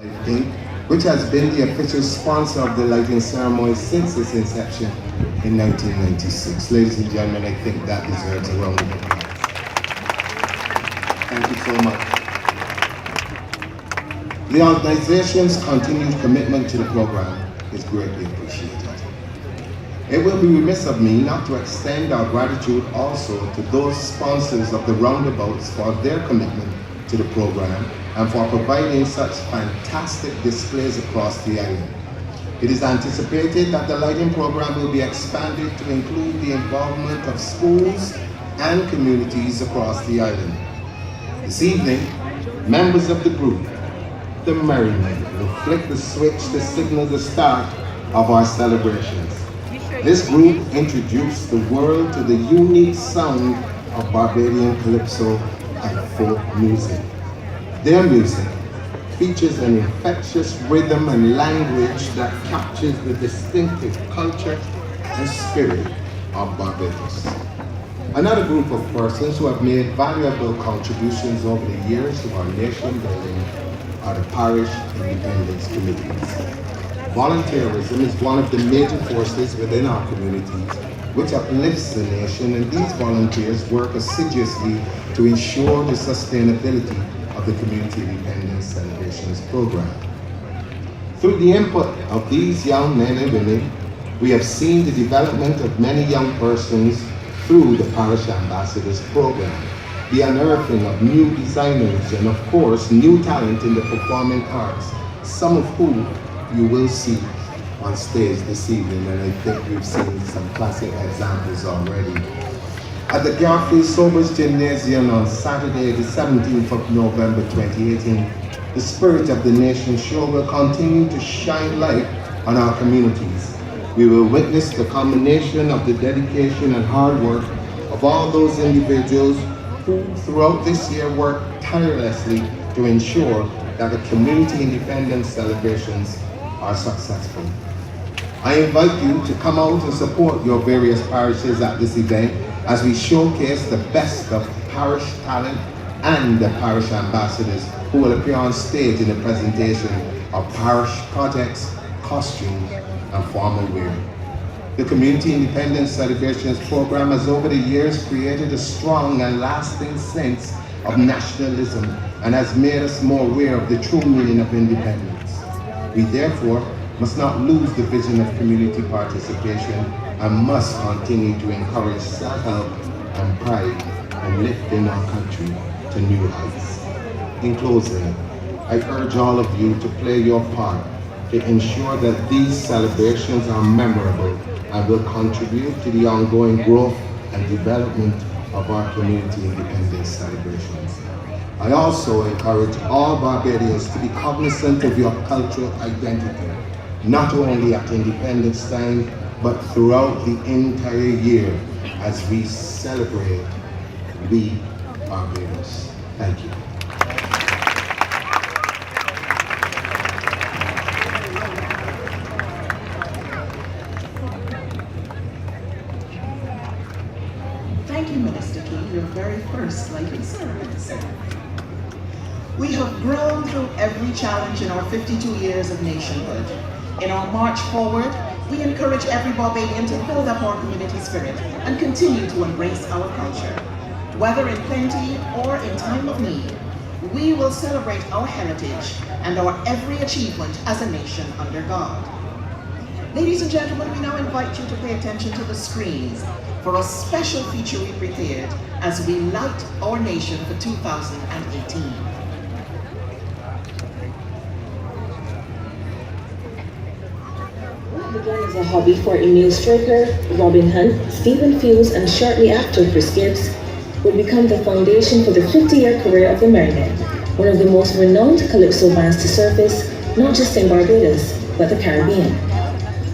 Inc., which has been the official sponsor of the lighting ceremony since its inception in 1996. Ladies and gentlemen, I think that deserves a round of applause. Thank you so much. The organization's continued commitment to the program is greatly appreciated. It will be remiss of me not to extend our gratitude also to those sponsors of the roundabouts for their commitment to the program and for providing such fantastic displays across the island. It is anticipated that the lighting program will be expanded to include the involvement of schools and communities across the island. This evening, members of the group, the Merrymen, will flick the switch to signal the start of our celebrations. This group introduced the world to the unique sound of Barbadian calypso and folk music. Their music features an infectious rhythm and language that captures the distinctive culture and spirit of Barbados. Another group of persons who have made valuable contributions over the years to our nation building are the parish independence committees. Volunteerism is one of the major forces within our communities which uplifts the nation, and these volunteers work assiduously to ensure the sustainability of the Community Independence Celebrations program. Through the input of these young men and women, we have seen the development of many young persons through the Parish Ambassadors program, the unearthing of new designers, and of course, new talent in the performing arts, some of whom you will see on stage this evening, and I think we've seen some classic examples already. At the Garfield Sobers Gymnasium on Saturday, the 17th of November 2018, the Spirit of the Nation show will continue to shine light on our communities. We will witness the combination of the dedication and hard work of all those individuals who throughout this year worked tirelessly to ensure that the community independence celebrations are successful. I invite you to come out and support your various parishes at this event as we showcase the best of parish talent and the parish ambassadors who will appear on stage in the presentation of parish projects, costumes, and formal wear. The Community Independence Celebrations program has over the years created a strong and lasting sense of nationalism and has made us more aware of the true meaning of independence. We therefore must not lose the vision of community participation and must continue to encourage self-help and pride in lifting our country to new heights. In closing, I urge all of you to play your part to ensure that these celebrations are memorable and will contribute to the ongoing growth and development of our community independence celebrations. I also encourage all Barbadians to be cognizant of your cultural identity, not only at Independence Time, but throughout the entire year as we celebrate We Barbados. Thank you. Thank you, Minister King, your very first lighting ceremony. We have grown through every challenge in our 52 years of nationhood. In our march forward, we encourage every Barbadian to build up our community spirit and continue to embrace our culture. Whether in plenty or in time of need, we will celebrate our heritage and our every achievement as a nation under God. Ladies and gentlemen, we now invite you to pay attention to the screens for a special feature we prepared as we light our nation for 2018. Began as a hobby for Emil Striker, Robin Hunt, Stephen Fewes, and shortly after Chris Gibbs, would become the foundation for the 50-year career of the Merrymen, one of the most renowned calypso bands to surface, not just in Barbados, but the Caribbean.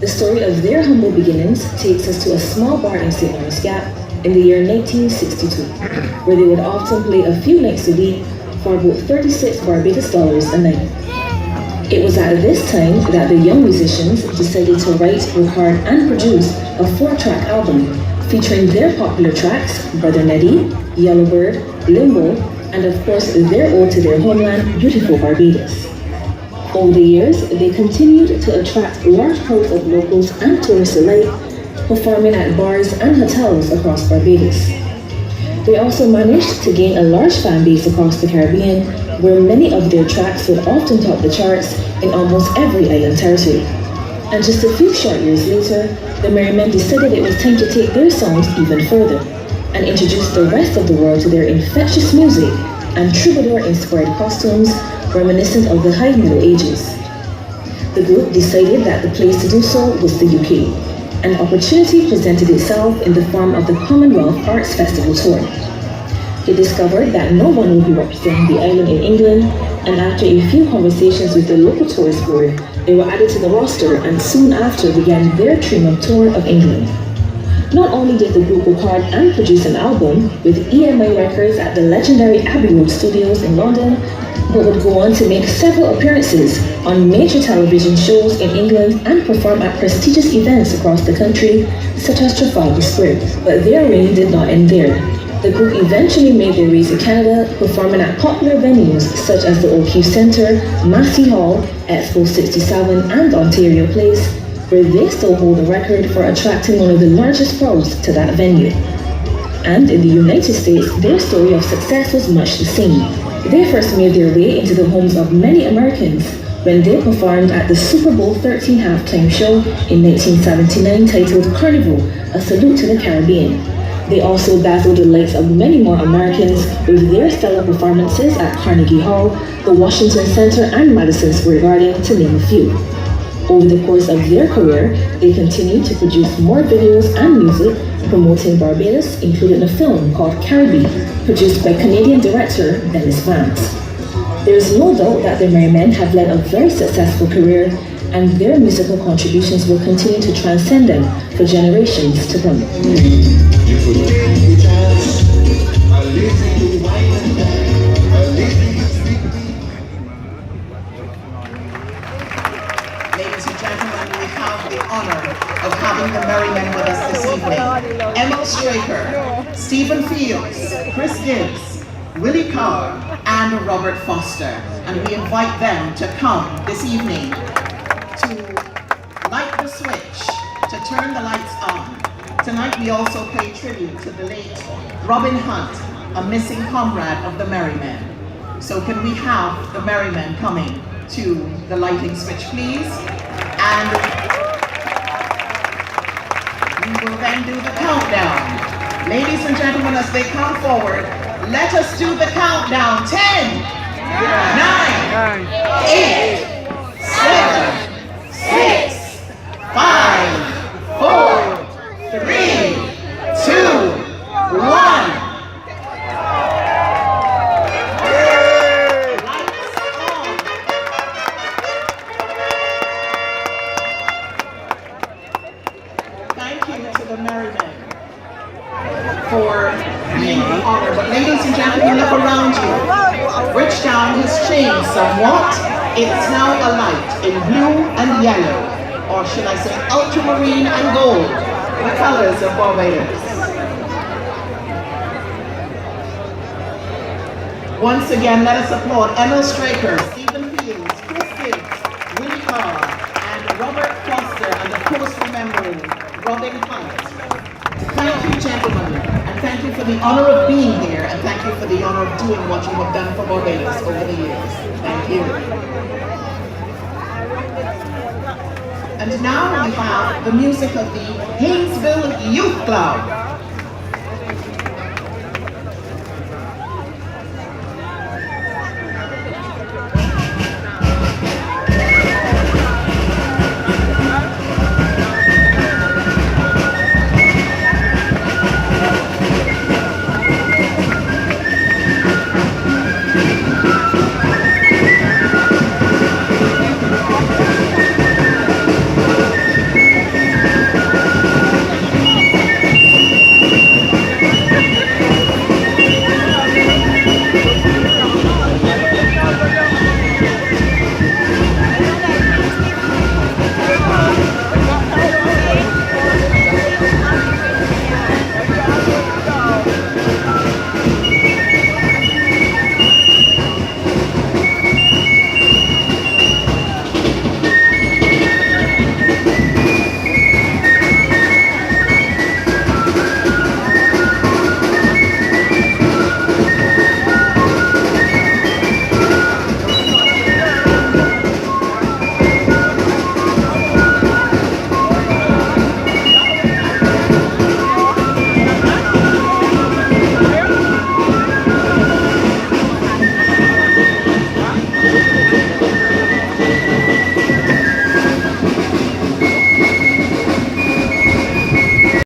The story of their humble beginnings takes us to a small bar in St. Lawrence Gap in the year 1962, where they would often play a few nights a week for about $36 Barbados a night. It was at this time that the young musicians decided to write, record, and produce a 4-track album featuring their popular tracks, Brother Neddy, Yellowbird, Limbo, and of course their ode to their homeland, beautiful Barbados. Over the years, they continued to attract large crowds of locals and tourists alike, performing at bars and hotels across Barbados. They also managed to gain a large fan base across the Caribbean, where many of their tracks would often top the charts in almost every island territory. And just a few short years later, the Merrymen decided it was time to take their songs even further and introduce the rest of the world to their infectious music and troubadour-inspired costumes reminiscent of the High Middle Ages. The group decided that the place to do so was the UK. An opportunity presented itself in the form of the Commonwealth Arts Festival Tour. They discovered that no one would be representing the island in England, and after a few conversations with the local tourist board, they were added to the roster and soon after began their 3-month tour of England. Not only did the group record and produce an album with EMI Records at the legendary Abbey Road Studios in London, but would go on to make several appearances on major television shows in England and perform at prestigious events across the country, such as Trafalgar Square. But their reign did not end there. The group eventually made their way to Canada, performing at popular venues such as the O'Keefe Centre, Massey Hall, Expo 67 and Ontario Place, where they still hold the record for attracting one of the largest crowds to that venue. And in the United States, their story of success was much the same. They first made their way into the homes of many Americans when they performed at the Super Bowl 13 halftime show in 1979 titled Carnival, a salute to the Caribbean. They also dazzled the likes of many more Americans with their stellar performances at Carnegie Hall, the Washington Center and Madison Square Garden, to name a few. Over the course of their career, they continued to produce more videos and music promoting Barbados, including a film called Caribbean, produced by Canadian director Dennis Vance. There is no doubt that the Merrymen have led a very successful career, and their musical contributions will continue to transcend them for generations to come. Ladies and gentlemen, we have the honor of having the Merrymen with us this evening. Emil Straker, Stephen Fields, Chris Gibbs, Willie Carr, and Robert Foster. And we invite them to come this evening to light the switch, to turn the lights on. Tonight we also pay tribute to the late Robin Hunt, a missing comrade of the Merrymen. So can we have the Merrymen coming to the lighting switch, please? And we will then do the countdown. Ladies and gentlemen, as they come forward, let us do the countdown. 10, 9, 8, 7, 6, 5, 4, 3, 2, 1. For being honored. But ladies and gentlemen, look around you. Bridgetown has changed somewhat. It's now alight in blue and yellow, or should I say ultramarine and gold, the colors of Barbados. Once again, let us applaud Emil Straker, Stephen Fields, Chris Gibbs, Willie Carr, and Robert Foster, and of course remembering Robin Hunt. Thank you, gentlemen, and thank you for the honor of being here, and thank you for the honor of doing what you have done for Barbados over the years. Thank you. And now we have the music of the Haynesville Youth Club.